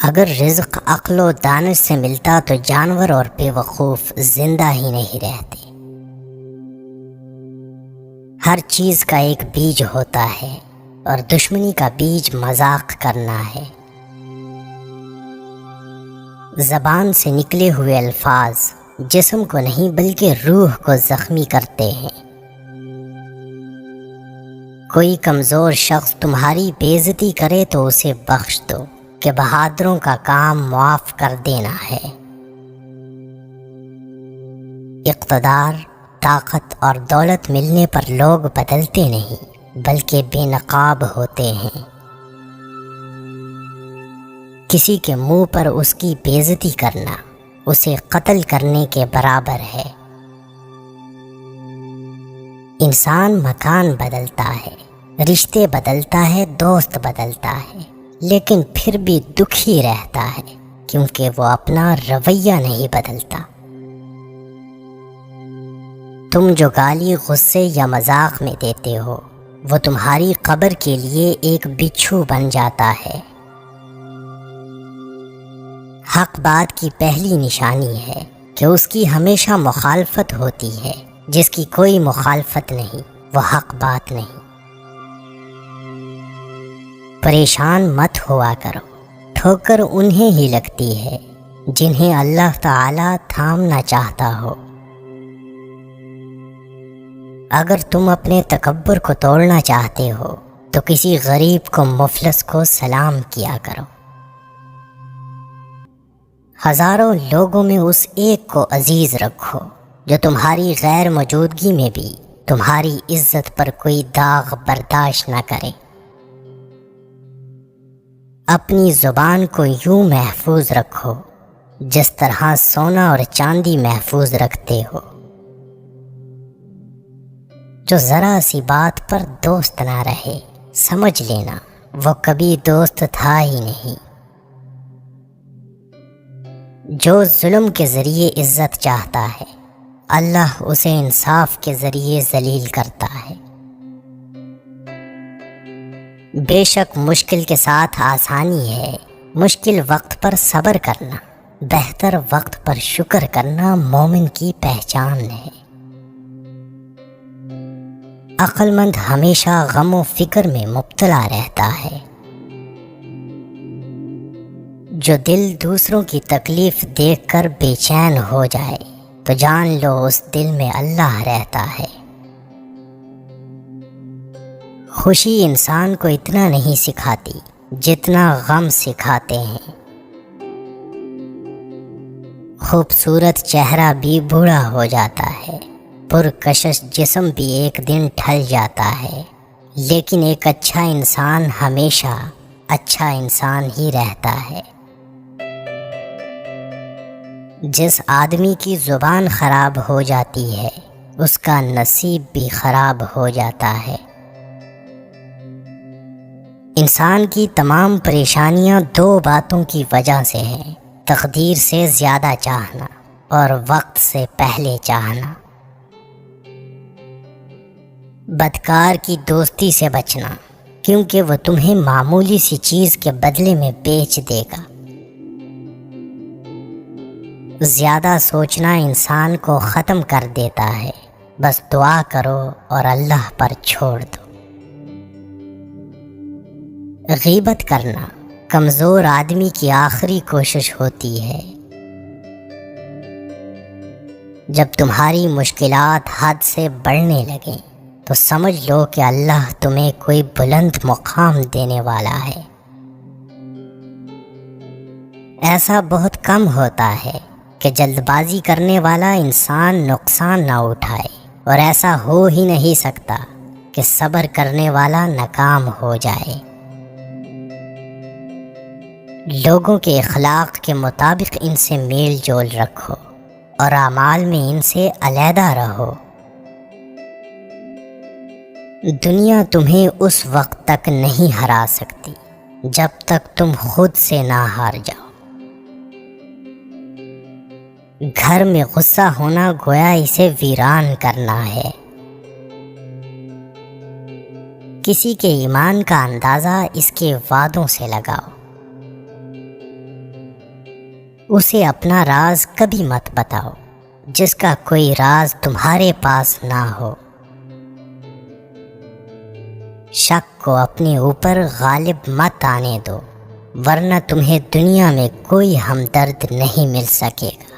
اگر رزق عقل و دانش سے ملتا تو جانور اور بے وقوف زندہ ہی نہیں رہتے۔ ہر چیز کا ایک بیج ہوتا ہے اور دشمنی کا بیج مذاق کرنا ہے۔ زبان سے نکلے ہوئے الفاظ جسم کو نہیں بلکہ روح کو زخمی کرتے ہیں۔ کوئی کمزور شخص تمہاری بے عزتی کرے تو اسے بخش دو کہ بہادروں کا کام معاف کر دینا ہے۔ اقتدار، طاقت اور دولت ملنے پر لوگ بدلتے نہیں بلکہ بے نقاب ہوتے ہیں۔ کسی کے منہ پر اس کی بے عزتی کرنا اسے قتل کرنے کے برابر ہے۔ انسان مکان بدلتا ہے، رشتے بدلتا ہے، دوست بدلتا ہے، لیکن پھر بھی دکھی رہتا ہے کیونکہ وہ اپنا رویہ نہیں بدلتا۔ تم جو گالی غصے یا مذاق میں دیتے ہو وہ تمہاری قبر کے لیے ایک بچھو بن جاتا ہے۔ حق بات کی پہلی نشانی ہے کہ اس کی ہمیشہ مخالفت ہوتی ہے، جس کی کوئی مخالفت نہیں وہ حق بات نہیں۔ پریشان مت ہوا کرو، ٹھوکر انہیں ہی لگتی ہے جنہیں اللہ تعالی تھامنا چاہتا ہو۔ اگر تم اپنے تکبر کو توڑنا چاہتے ہو تو کسی غریب کو، مفلس کو سلام کیا کرو۔ ہزاروں لوگوں میں اس ایک کو عزیز رکھو جو تمہاری غیر موجودگی میں بھی تمہاری عزت پر کوئی داغ برداشت نہ کرے۔ اپنی زبان کو یوں محفوظ رکھو جس طرح سونا اور چاندی محفوظ رکھتے ہو۔ جو ذرا سی بات پر دوست نہ رہے، سمجھ لینا وہ کبھی دوست تھا ہی نہیں۔ جو ظلم کے ذریعے عزت چاہتا ہے، اللہ اسے انصاف کے ذریعے ذلیل کرتا ہے۔ بے شک مشکل کے ساتھ آسانی ہے، مشکل وقت پر صبر کرنا، بہتر وقت پر شکر کرنا مومن کی پہچان ہے۔ عقل مند ہمیشہ غم و فکر میں مبتلا رہتا ہے۔ جو دل دوسروں کی تکلیف دیکھ کر بے چین ہو جائے تو جان لو اس دل میں اللہ رہتا ہے۔ خوشی انسان کو اتنا نہیں سکھاتی جتنا غم سکھاتے ہیں۔ خوبصورت چہرہ بھی بوڑھا ہو جاتا ہے، پرکشش جسم بھی ایک دن ڈھل جاتا ہے، لیکن ایک اچھا انسان ہمیشہ اچھا انسان ہی رہتا ہے۔ جس آدمی کی زبان خراب ہو جاتی ہے اس کا نصیب بھی خراب ہو جاتا ہے۔ انسان کی تمام پریشانیاں دو باتوں کی وجہ سے ہیں: تقدیر سے زیادہ چاہنا اور وقت سے پہلے چاہنا۔ بدکار کی دوستی سے بچنا کیونکہ وہ تمہیں معمولی سی چیز کے بدلے میں بیچ دے گا۔ زیادہ سوچنا انسان کو ختم کر دیتا ہے، بس دعا کرو اور اللہ پر چھوڑ دو۔ غیبت کرنا کمزور آدمی کی آخری کوشش ہوتی ہے۔ جب تمہاری مشکلات حد سے بڑھنے لگیں تو سمجھ لو کہ اللہ تمہیں کوئی بلند مقام دینے والا ہے۔ ایسا بہت کم ہوتا ہے کہ جلد بازی کرنے والا انسان نقصان نہ اٹھائے، اور ایسا ہو ہی نہیں سکتا کہ صبر کرنے والا ناکام ہو جائے۔ لوگوں کے اخلاق کے مطابق ان سے میل جول رکھو اور اعمال میں ان سے علیحدہ رہو۔ دنیا تمہیں اس وقت تک نہیں ہرا سکتی جب تک تم خود سے نہ ہار جاؤ۔ گھر میں غصہ ہونا گویا اسے ویران کرنا ہے۔ کسی کے ایمان کا اندازہ اس کے وعدوں سے لگاؤ۔ اسے اپنا راز کبھی مت بتاؤ جس کا کوئی راز تمہارے پاس نہ ہو۔ شک کو اپنے اوپر غالب مت آنے دو، ورنہ تمہیں دنیا میں کوئی ہمدرد نہیں مل سکے گا۔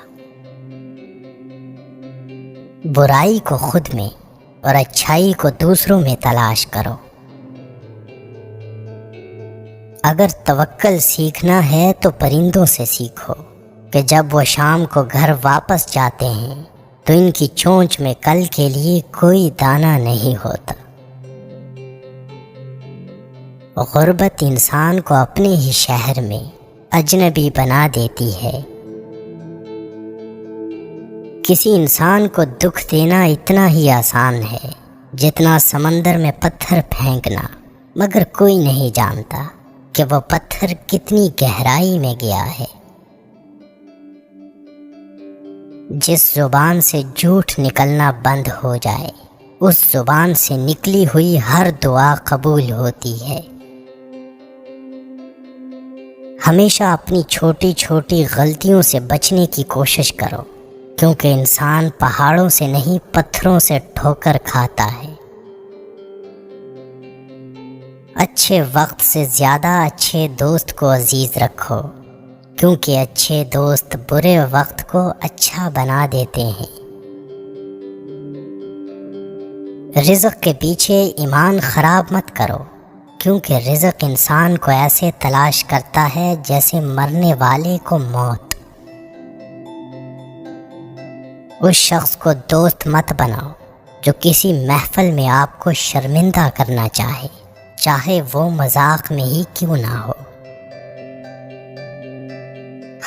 برائی کو خود میں اور اچھائی کو دوسروں میں تلاش کرو۔ اگر توکل سیکھنا ہے تو پرندوں سے سیکھو کہ جب وہ شام کو گھر واپس جاتے ہیں تو ان کی چونچ میں کل کے لیے کوئی دانہ نہیں ہوتا۔ غربت انسان کو اپنے ہی شہر میں اجنبی بنا دیتی ہے۔ کسی انسان کو دکھ دینا اتنا ہی آسان ہے جتنا سمندر میں پتھر پھینکنا، مگر کوئی نہیں جانتا کہ وہ پتھر کتنی گہرائی میں گیا ہے۔ جس زبان سے جھوٹ نکلنا بند ہو جائے اس زبان سے نکلی ہوئی ہر دعا قبول ہوتی ہے۔ ہمیشہ اپنی چھوٹی چھوٹی غلطیوں سے بچنے کی کوشش کرو، کیونکہ انسان پہاڑوں سے نہیں پتھروں سے ٹھوکر کھاتا ہے۔ اچھے وقت سے زیادہ اچھے دوست کو عزیز رکھو، کیونکہ اچھے دوست برے وقت کو اچھا بنا دیتے ہیں۔ رزق کے پیچھے ایمان خراب مت کرو، کیونکہ رزق انسان کو ایسے تلاش کرتا ہے جیسے مرنے والے کو موت۔ اس شخص کو دوست مت بناؤ جو کسی محفل میں آپ کو شرمندہ کرنا چاہے وہ مذاق میں ہی کیوں نہ ہو۔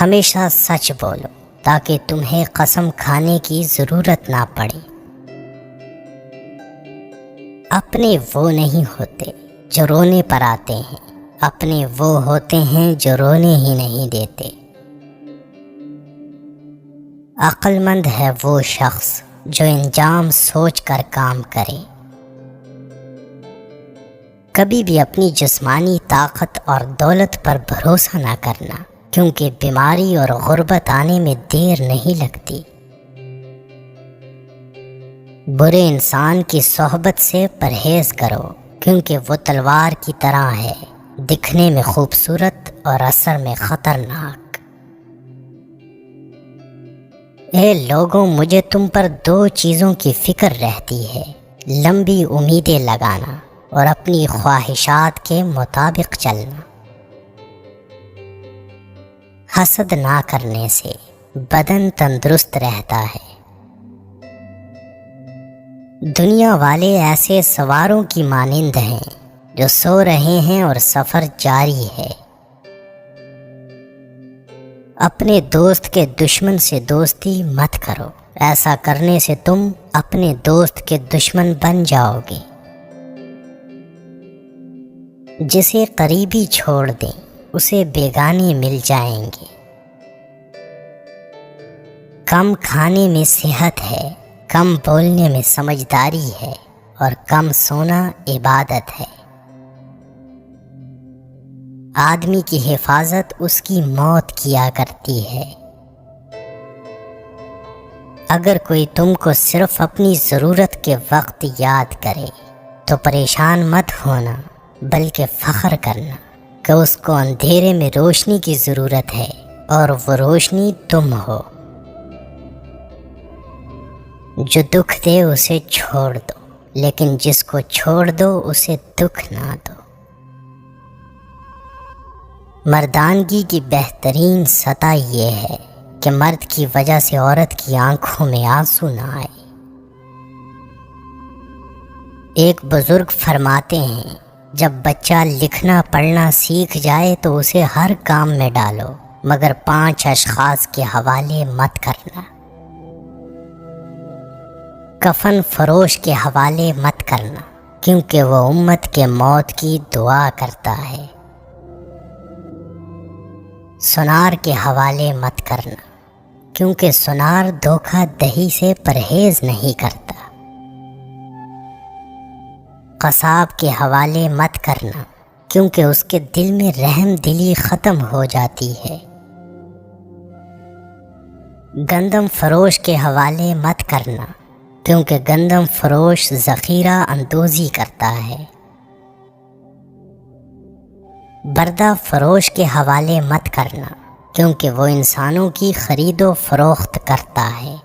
ہمیشہ سچ بولو تاکہ تمہیں قسم کھانے کی ضرورت نہ پڑے۔ اپنے وہ نہیں ہوتے جو رونے پر آتے ہیں، اپنے وہ ہوتے ہیں جو رونے ہی نہیں دیتے۔ عقل مند ہے وہ شخص جو انجام سوچ کر کام کرے۔ کبھی بھی اپنی جسمانی طاقت اور دولت پر بھروسہ نہ کرنا، کیونکہ بیماری اور غربت آنے میں دیر نہیں لگتی۔ برے انسان کی صحبت سے پرہیز کرو، کیونکہ وہ تلوار کی طرح ہے، دکھنے میں خوبصورت اور اثر میں خطرناک۔ اے لوگوں، مجھے تم پر دو چیزوں کی فکر رہتی ہے، لمبی امیدیں لگانا اور اپنی خواہشات کے مطابق چلنا۔ حسد نہ کرنے سے بدن تندرست رہتا ہے۔ دنیا والے ایسے سواروں کی مانند ہیں جو سو رہے ہیں اور سفر جاری ہے۔ اپنے دوست کے دشمن سے دوستی مت کرو، ایسا کرنے سے تم اپنے دوست کے دشمن بن جاؤ گے۔ جسے قریبی چھوڑ دیں اسے بیگانے مل جائیں گے۔ کم کھانے میں صحت ہے، کم بولنے میں سمجھداری ہے، اور کم سونا عبادت ہے۔ آدمی کی حفاظت اس کی موت کیا کرتی ہے۔ اگر کوئی تم کو صرف اپنی ضرورت کے وقت یاد کرے تو پریشان مت ہونا، بلکہ فخر کرنا کہ اس کو اندھیرے میں روشنی کی ضرورت ہے اور وہ روشنی تم ہو۔ جو دکھ دے اسے چھوڑ دو، لیکن جس کو چھوڑ دو اسے دکھ نہ دو۔ مردانگی کی بہترین سطح یہ ہے کہ مرد کی وجہ سے عورت کی آنکھوں میں آنسو نہ آئے۔ ایک بزرگ فرماتے ہیں، جب بچہ لکھنا پڑھنا سیکھ جائے تو اسے ہر کام میں ڈالو، مگر 5 اشخاص کے حوالے مت کرنا۔ کفن فروش کے حوالے مت کرنا، کیونکہ وہ امت کے موت کی دعا کرتا ہے۔ سنار کے حوالے مت کرنا، کیونکہ سنار دھوکہ دہی سے پرہیز نہیں کرتا۔ قصاب کے حوالے مت کرنا، کیونکہ اس کے دل میں رحم دلی ختم ہو جاتی ہے۔ گندم فروش کے حوالے مت کرنا، کیونکہ گندم فروش ذخیرہ اندوزی کرتا ہے۔ بردہ فروش کے حوالے مت کرنا، کیونکہ وہ انسانوں کی خرید و فروخت کرتا ہے۔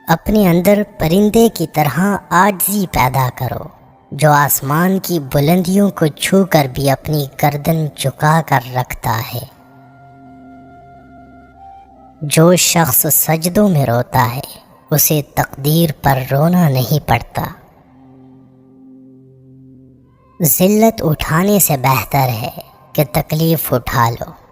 اپنے اندر پرندے کی طرح عاجزی پیدا کرو، جو آسمان کی بلندیوں کو چھو کر بھی اپنی گردن جھکا کر رکھتا ہے۔ جو شخص سجدوں میں روتا ہے اسے تقدیر پر رونا نہیں پڑتا۔ ذلت اٹھانے سے بہتر ہے کہ تکلیف اٹھا لو۔